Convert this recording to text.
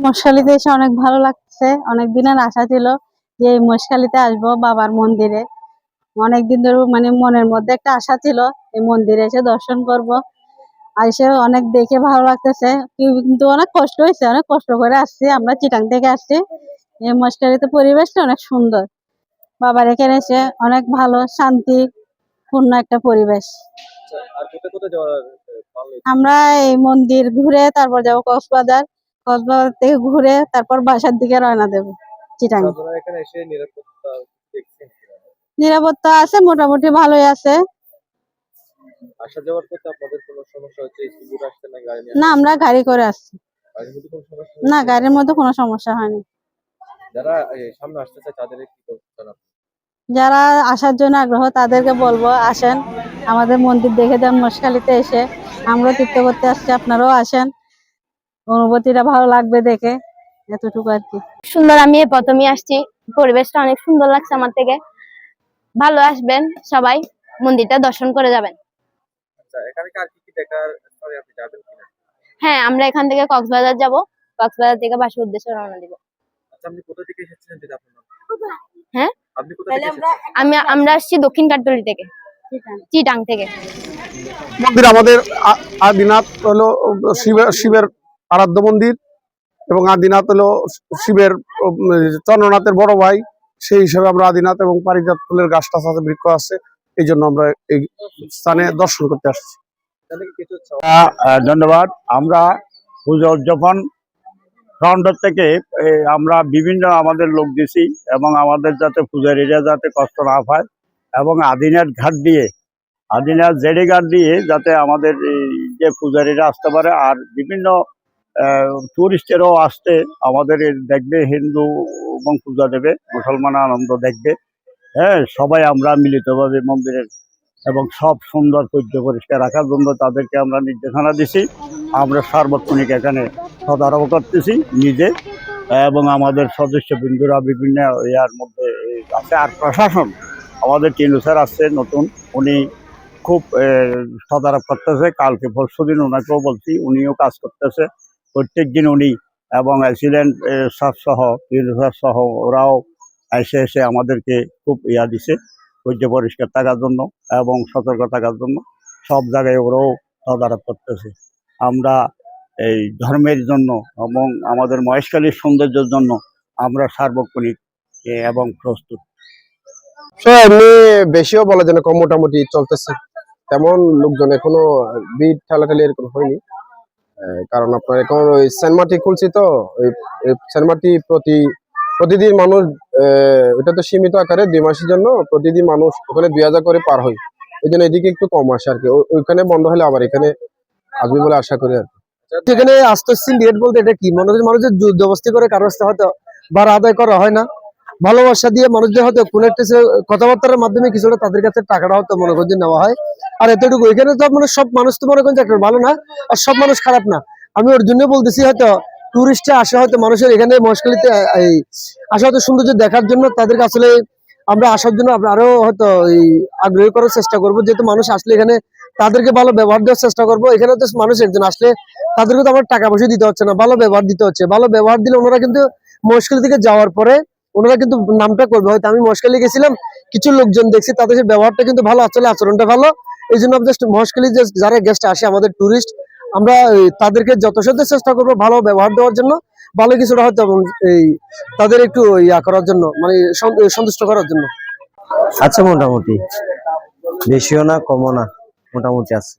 মশখালীতে এসে অনেক ভালো লাগছে। অনেক দিনের আশা ছিল যে এই মশখালীতে আসবো বাবার মন্দিরে। অনেকদিন ধরে মানে মনের মধ্যে একটা আশা ছিল এই মন্দিরে এসে দর্শন করব। আর এসে অনেক দেখে ভালো লাগতেছে, কিন্তু অনেক কষ্ট হয়েছে, অনেক কষ্ট করে আসছি। আমরা চিটাং থেকে আসছি। এই মশখালীতে পরিবেশটা অনেক সুন্দর। বাবার এখানে এসে অনেক ভালো শান্তিপূর্ণ একটা পরিবেশ। আমরা এই মন্দির ঘুরে তারপর যাবো কক্সবাজার। কক্সবাজার থেকে ঘুরে তারপর বাসার দিকে রওনা দেবো চিটাং। নিরাপত্তা আছে, মোটামুটি ভালোই আছে। আসা যাওয়ার পথে আপনাদের কোনো সমস্যা হচ্ছে? স্কুল আসতে না গাড়ি নিয়ে? না, আমরা গাড়ি করে আসছি। গাড়ির মধ্যে কোনো সমস্যা? না, গাড়ির মধ্যে কোনো সমস্যা হয়নি। যারা সামনে আসতে চায় তাদের কি করতে? যারা আসার জন্য আগ্রহ তাদেরকে বলবো আসেন, আমাদের মন্দির দেখে যান। মশখালীতে এসে আমরা তীর্থ করতে আসছি, আপনারাও আসেন, অনুভূতিটা ভালো লাগবে দেখে। এতটুকু আর কি। সুন্দর, আমি প্রথমে আসছি, পরিবেশটা অনেক সুন্দর লাগছে আমার থেকে। ভালো আসবেন সবাই, মন্দিরটা দর্শন করে যাবেন। আচ্ছা, এখানে কি আর কি দেখার স্থলে আপনি যাবেন কিনা? হ্যাঁ, আমরা এখান থেকে কক্সবাজার যাব, কক্সবাজার থেকে বাসার উদ্দেশ্যে রওনা দিব। আচ্ছা, আপনি কোথা থেকে এসেছেন যদি আপনার নাম? হ্যাঁ, আপনি কোথা থেকে এসেছেন? আমরা আসছি দক্ষিণ কাঠগড়ি থেকে, চিটাং থেকে। মন্দির আমাদের আদিনাথ হলো শিবের আরাধ্য মন্দির, এবং আদিনাথ হলো শিবের চন্দ্রনাথের বড় ভাই। সেই হিসাবে আমরা আদিনাথ এবং পারিজাত ফুলের গাছ টাছ আছে, বৃক্ষ আছে, এই জন্য আমরা এই স্থানে দর্শন করতে আসছি। ধন্যবাদ। আমরা পুজো উদযাপন ফ্রন্টের থেকে আমরা বিভিন্ন আমাদের লোক দিছি, এবং আমাদের যাতে পূজারীরা যাতে কষ্ট না পায়, এবং আদিনাথ ঘাট দিয়ে, আদিনাথ জেডি ঘাট দিয়ে যাতে আমাদের যে পূজারীরা আসতে পারে, আর বিভিন্ন টুরিস্টেরও আসতে আমাদের দেখবে, হিন্দু এবং পূজা দেবে, মুসলমান আনন্দ দেখবে। হ্যাঁ, সবাই আমরা মিলিতভাবে মন্দিরের এবং সব সুন্দর পরিষ্কার রাখার জন্য তাদেরকে আমরা নির্দেশনা দিছি। আমরা সার্বক্ষণিক এখানে তদারক করতেছি নিজে, এবং আমাদের সদস্যবৃন্দরা বিভিন্ন ইয়ার মধ্যে আছে। আর প্রশাসন আমাদের টিনু স্যার আসছে নতুন, উনি খুব তদারক করতেছে। কালকে পরশুদিন ওনাকেও বলছি, উনিও কাজ করতেছে প্রত্যেক দিন উনি, এবং ছিলেন স্যার সহ, টিনু স্যার সহ, ওরাও এসে এসে আমাদেরকে খুব দিছে পরিষ্কার থাকার জন্য এবং সতর্ক থাকার জন্য। সব জায়গায় ওরাও তদারক করতেছে। আমরা এই ধর্মের জন্য এবং আমাদের মহেশখালীর সৌন্দর্যের জন্য আমরা সার্বক্ষণিক এবং প্রস্তুত। এমনি বেশিও বলা যায় না, কম মোটামুটি চলতেছে, তেমন লোকজন এখনো ভিড় ঠেলাঠেলি এরকম হয়নি। কারণ আপনার এখন ওই সেন্ট মার্টি খুলছি, তো ওই সেন্ট মার্টি প্রতিদিন মানুষ, ওটা তো সীমিত আকারে 2 মাসের জন্য প্রতিদিন মানুষ ওখানে 2000 করে পার হয়। ওই জন্য এদিকে একটু কম আসে আর কি। ওইখানে বন্ধ হলে আবার এখানে আসবে বলে আশা করি আর কি। সেখানে আসতে সিন্ডিকেট বলতে এটা কি, মানুষের জবরদস্তি করে কারো হয়তো ভাড়া আদায় করা হয় না, ভালোবাসা দিয়ে মানুষদের হয়তো কোন একটা কথাবার্তার মাধ্যমে কিছুটা তাদের কাছে টাকাটা হয়তো মনে করছে নেওয়া হয়। আর এতটুকু, এখানে তো মানে সব মানুষ তো মনে করেন যে ভালো না, আর সব মানুষ খারাপ না। আমি ওর জন্য বলতেছি, হয়তো টুরিস্টরা আসে হয়তো মানুষের এখানে মহেশখালীতে এই আসা হয়তো সৌন্দর্য দেখার জন্য, তাদেরকে আসলে আমরা আসার জন্য আরো হয়তো এই আগ্রহী করার চেষ্টা করবো। যেহেতু মানুষ আসলে এখানে তাদেরকে ভালো ব্যবহার দেওয়ার চেষ্টা করবো। এখানে তো মানুষ একজন আসলে তাদেরকে তো আমার টাকা পয়সা দিতে হচ্ছে না, ভালো ব্যবহার দিতে হচ্ছে। ভালো ব্যবহার দিলে ওনারা কিন্তু মহেশখালী থেকে যাওয়ার পরে ওনারা কিন্তু নামটা করবে। হয়তো আমি মহেশখালী গেছিলাম, কিছু লোকজন দেখছি তাদের ব্যবহারটা কিন্তু ভালো, আসলে আচরণটা ভালো। এই জন্য মহেশখালী যে যারা গেস্ট আসে আমাদের টুরিস্ট, আমরা তাদেরকে যথাসাধ্য চেষ্টা করবো ভালো ব্যবহার দেওয়ার জন্য, ভালো কিছুটা হয়তো এই তাদের একটু ইয়া করার জন্য, মানে সন্তুষ্ট করার জন্য। আচ্ছা, মোটামুটি বেশিও না কমও না, মোটামুটি আছে।